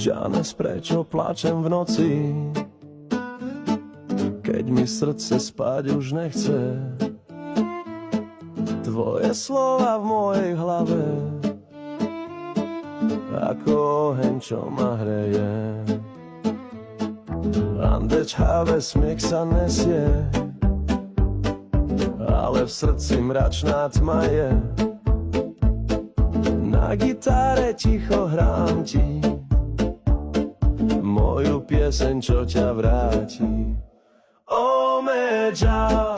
Janes, prečo plačem v noci, keď mi srdce spať už nechce. Tvoje slova v mojej hlave, ako oheň, čo ma hreje. Andečhavé smiech sa nesie, ale v srdci mračná tma je. Na gitare ticho hrám ti moju pieseň, čo ťa vráti. O medža,